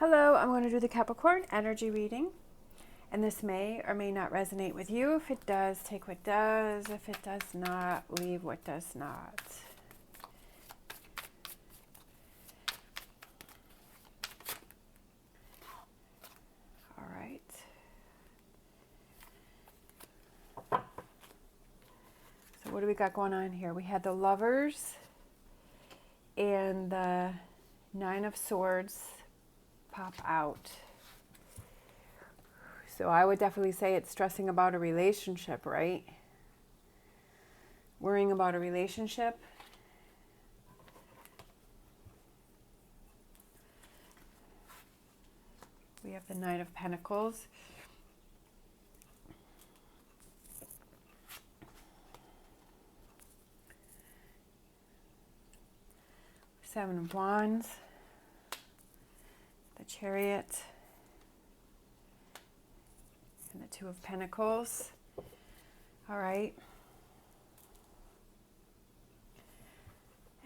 Hello, I'm going to do the Capricorn energy reading, and this may or may not resonate with you. If it does, take what does. If it does not, leave what does not. All right. So what do we got going on here? We had the Lovers and the Nine of Swords pop out. So I would definitely say it's stressing about a relationship, right? Worrying about a relationship. We have the Knight of Pentacles. Seven of Wands. The Chariot. And the Two of Pentacles. All right.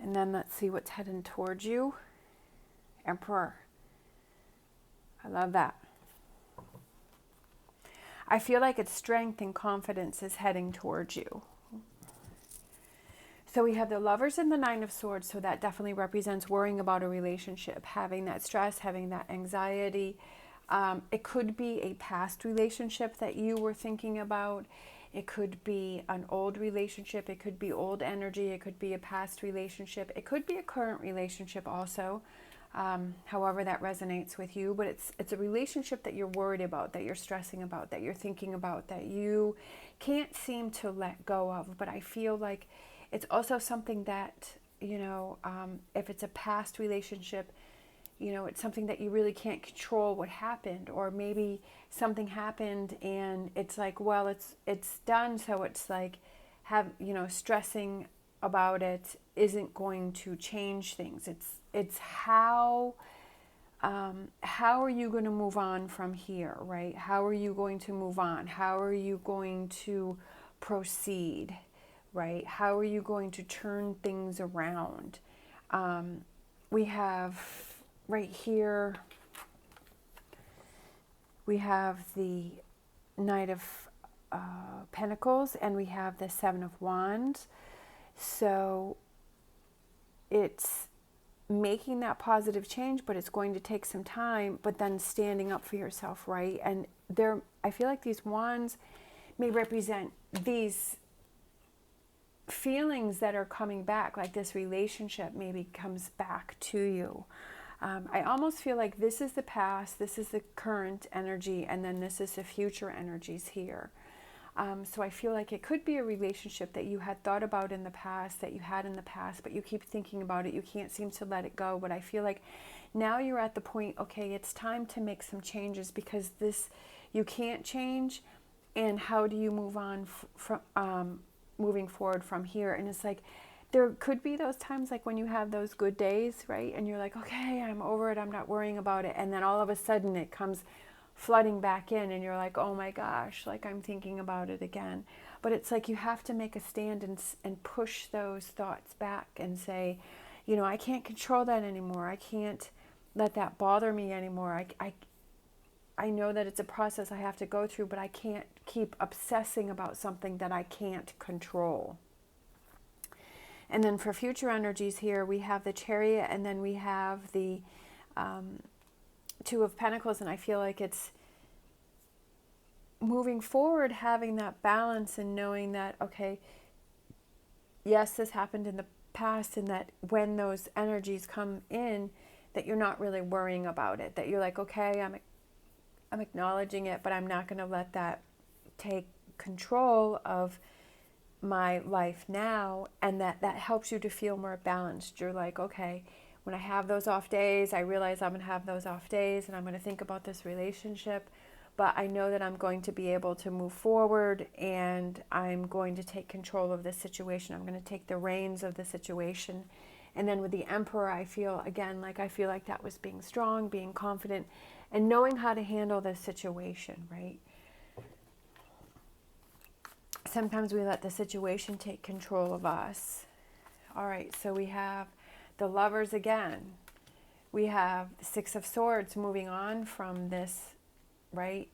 And then let's see what's heading towards you. Emperor. I love that. I feel like it's strength and confidence is heading towards you. So we have the Lovers and the Nine of Swords. So that definitely represents worrying about a relationship, having that stress, having that anxiety. It could be a past relationship that you were thinking about. It could be an old relationship. It could be old energy. It could be a past relationship. It could be a current relationship also, however that resonates with you. But it's a relationship that you're worried about, that you're stressing about, that you're thinking about, that you can't seem to let go of. But I feel like it's also something that, if it's a past relationship, it's something that you really can't control what happened, or maybe something happened and it's like, well, it's done. So it's like, stressing about it isn't going to change things. It's how are you going to move on from here, right? How are you going to move on? How are you going to proceed, right? How are you going to turn things around? We have right here, we have the Knight of Pentacles and we have the Seven of Wands. So it's making that positive change, but it's going to take some time, but then standing up for yourself, right? And I feel like these wands may represent these feelings that are coming back, like this relationship maybe comes back to you. I almost feel like this is the past, this is the current energy, and then this is the future energies here. So I feel like it could be a relationship that you had thought about in the past, that you had in the past, but you keep thinking about it. You can't seem to let it go. But I feel like now you're at the point, okay, it's time to make some changes, because this, you can't change. And how do you move on from moving forward from here? And it's like, there could be those times like when you have those good days, right? And you're like, okay, I'm over it. I'm not worrying about it. And then all of a sudden it comes flooding back in and you're like, oh my gosh, like I'm thinking about it again. But it's like you have to make a stand and push those thoughts back and say, I can't control that anymore. I can't let that bother me anymore. I know that it's a process I have to go through, but I can't keep obsessing about something that I can't control. And then for future energies here, we have the Chariot and then we have the Two of Pentacles. And I feel like it's moving forward, having that balance and knowing that, okay, yes, this happened in the past, and that when those energies come in, that you're not really worrying about it, that you're like, okay, I'm acknowledging it, but I'm not going to let that take control of my life now. And that helps you to feel more balanced. You're like, okay, when I have those off days, I realize I'm going to have those off days and I'm going to think about this relationship, but I know that I'm going to be able to move forward and I'm going to take control of this situation. I'm going to take the reins of the situation. And then with the Emperor, I feel like that was being strong, being confident, and knowing how to handle this situation, right? Sometimes we let the situation take control of us. All right, so we have the Lovers again. We have the Six of Swords, moving on from this, right?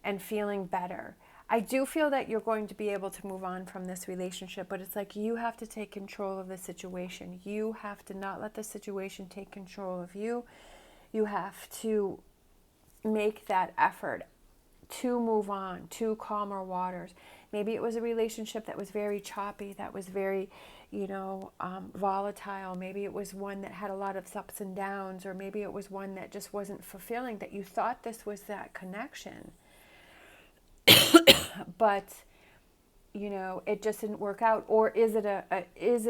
And feeling better. I do feel that you're going to be able to move on from this relationship, but it's like you have to take control of the situation. You have to not let the situation take control of you. You have to make that effort to move on to calmer waters. Maybe it was a relationship that was very choppy, that was very, volatile. Maybe it was one that had a lot of ups and downs, or maybe it was one that just wasn't fulfilling, that you thought this was that connection. But, it just didn't work out. Or is it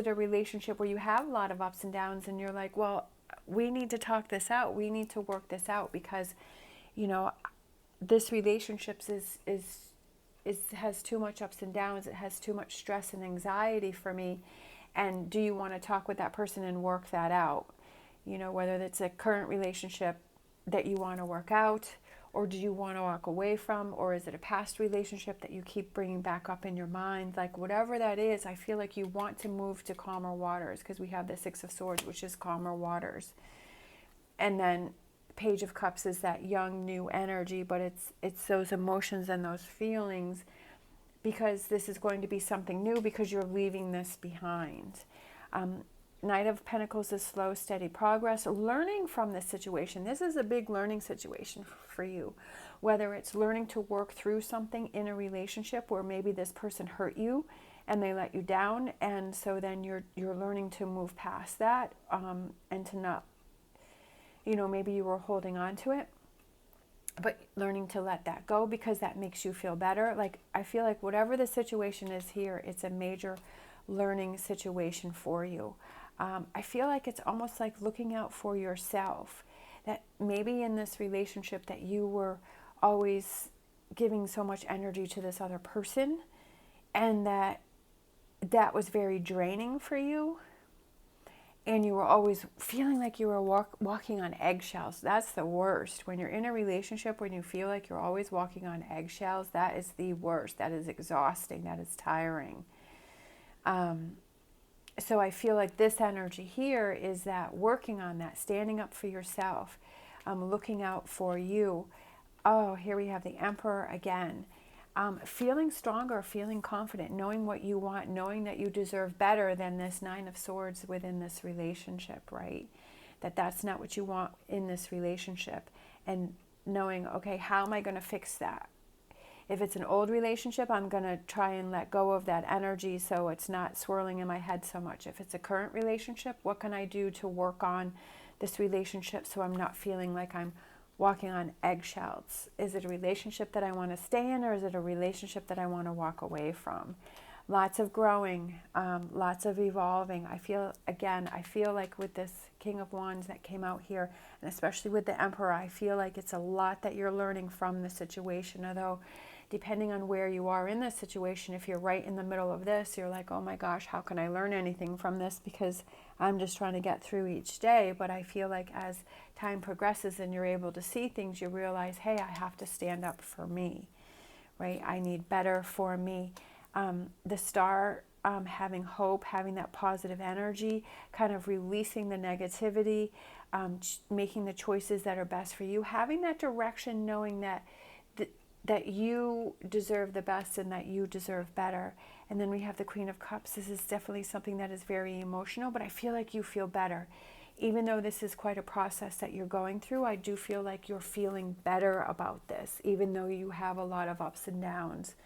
a relationship where you have a lot of ups and downs and you're like, well, we need to talk this out. We need to work this out because, this relationship has too much ups and downs. It has too much stress and anxiety for me. And do you want to talk with that person and work that out? Whether it's a current relationship that you want to work out, or do you want to walk away from, or is it a past relationship that you keep bringing back up in your mind? Like whatever that is, I feel like you want to move to calmer waters, because we have the Six of Swords, which is calmer waters. And then Page of Cups is that young, new energy, but it's those emotions and those feelings, because this is going to be something new, because you're leaving this behind. Knight of Pentacles is slow, steady progress, learning from this situation. This is a big learning situation for you, whether it's learning to work through something in a relationship where maybe this person hurt you and they let you down, and so then you're learning to move past that, and to not, maybe you were holding on to it, but learning to let that go, because that makes you feel better. Like, I feel like whatever the situation is here, it's a major learning situation for you. I feel like it's almost like looking out for yourself, that maybe in this relationship that you were always giving so much energy to this other person, and that was very draining for you. And you were always feeling like you were walking on eggshells. That's the worst. When you're in a relationship, when you feel like you're always walking on eggshells, that is the worst. That is exhausting. That is tiring. So I feel like this energy here is that working on that, standing up for yourself, looking out for you. Oh, here we have the Emperor again. Feeling stronger, feeling confident, knowing what you want, knowing that you deserve better than this Nine of Swords within this relationship, right? That's not what you want in this relationship. And knowing, okay, how am I going to fix that? If it's an old relationship, I'm going to try and let go of that energy so it's not swirling in my head so much. If it's a current relationship, what can I do to work on this relationship so I'm not feeling like I'm walking on eggshells? Is it a relationship that I want to stay in, or is it a relationship that I want to walk away from? Lots of growing, lots of evolving. I feel like with this King of Wands that came out here, and especially with the Emperor, I feel like it's a lot that you're learning from the situation. Although, depending on where you are in this situation, if you're right in the middle of this, you're like, oh my gosh, how can I learn anything from this? Because I'm just trying to get through each day. But I feel like as time progresses and you're able to see things, you realize, hey, I have to stand up for me, right? I need better for me. The Star, having hope, having that positive energy, kind of releasing the negativity, making the choices that are best for you, having that direction, knowing that you deserve the best and that you deserve better. And then we have the Queen of Cups. This is definitely something that is very emotional, but I feel like you feel better. Even though this is quite a process that you're going through, I do feel like you're feeling better about this, even though you have a lot of ups and downs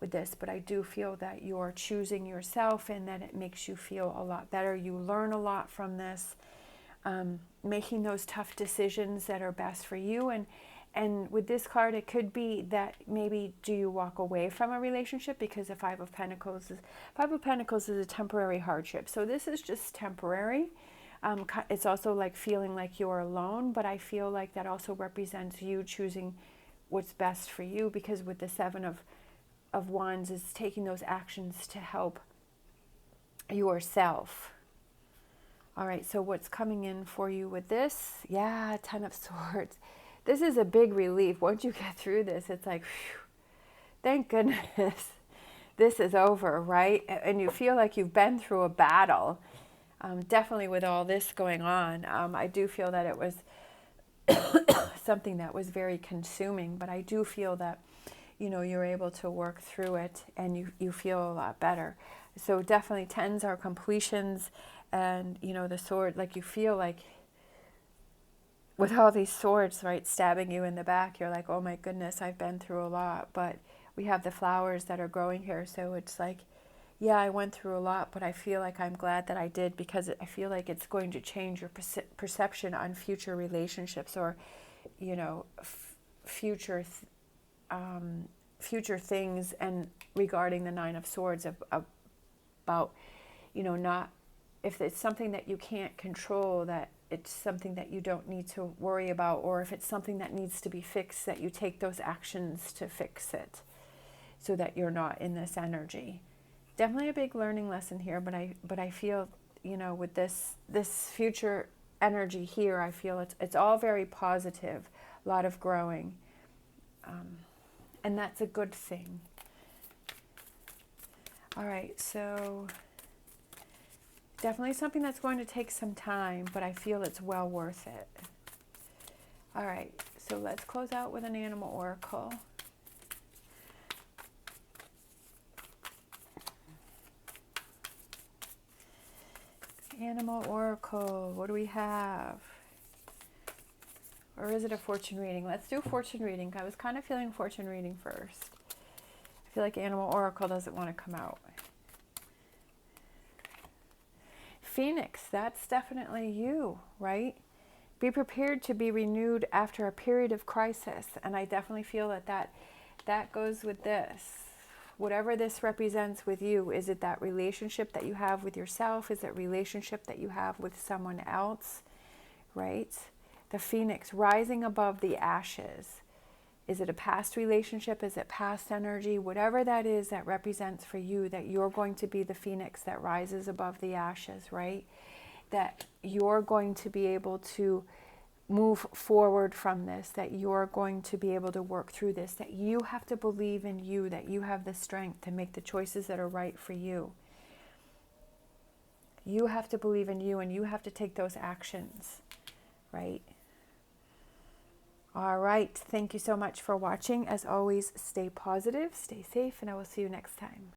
with this. But I do feel that you're choosing yourself and that it makes you feel a lot better. You learn a lot from this, making those tough decisions that are best for you. And with this card, it could be that maybe do you walk away from a relationship, because the Five of Pentacles is a temporary hardship. So this is just temporary. It's also like feeling like you're alone, but I feel like that also represents you choosing what's best for you, because with the Seven of Wands is taking those actions to help yourself. All right, so what's coming in for you with this? Yeah, Ten of Swords. This is a big relief. Once you get through this, it's like, whew, thank goodness this is over, right? And you feel like you've been through a battle. Definitely with all this going on, I do feel that it was something that was very consuming, but I do feel that, you know, you're able to work through it and you feel a lot better. So definitely tens are completions, and, you know, the sword, like you feel like with all these swords, right, stabbing you in the back, you're like, oh my goodness, I've been through a lot. But we have the flowers that are growing here, so it's like, yeah, I went through a lot, but I feel like I'm glad that I did, because I feel like it's going to change your perception on future relationships, or, you know, future future things, and regarding the Nine of Swords, about, you know, not, if it's something that you can't control, that it's something that you don't need to worry about, or if it's something that needs to be fixed, that you take those actions to fix it, so that you're not in this energy. Definitely a big learning lesson here, but I feel, you know, with this future energy here, I feel it's all very positive, a lot of growing, and that's a good thing. All right, so definitely something that's going to take some time, but I feel it's well worth it. All right, so let's close out with an animal oracle. Animal oracle, what do we have? Or is it a fortune reading? Let's do fortune reading. I was kind of feeling fortune reading first. I feel like animal oracle doesn't want to come out. Phoenix, that's definitely you, right? Be prepared to be renewed after a period of crisis. And I definitely feel that goes with this. Whatever this represents with you, is it that relationship that you have with yourself? Is it relationship that you have with someone else, right? The Phoenix rising above the ashes. Is it a past relationship? Is it past energy? Whatever that is that represents for you, that you're going to be the Phoenix that rises above the ashes, right? That you're going to be able to move forward from this, that you're going to be able to work through this, that you have to believe in you, that you have the strength to make the choices that are right for you. You have to believe in you, and you have to take those actions, right? All right. Thank you so much for watching. As always, stay positive, stay safe, and I will see you next time.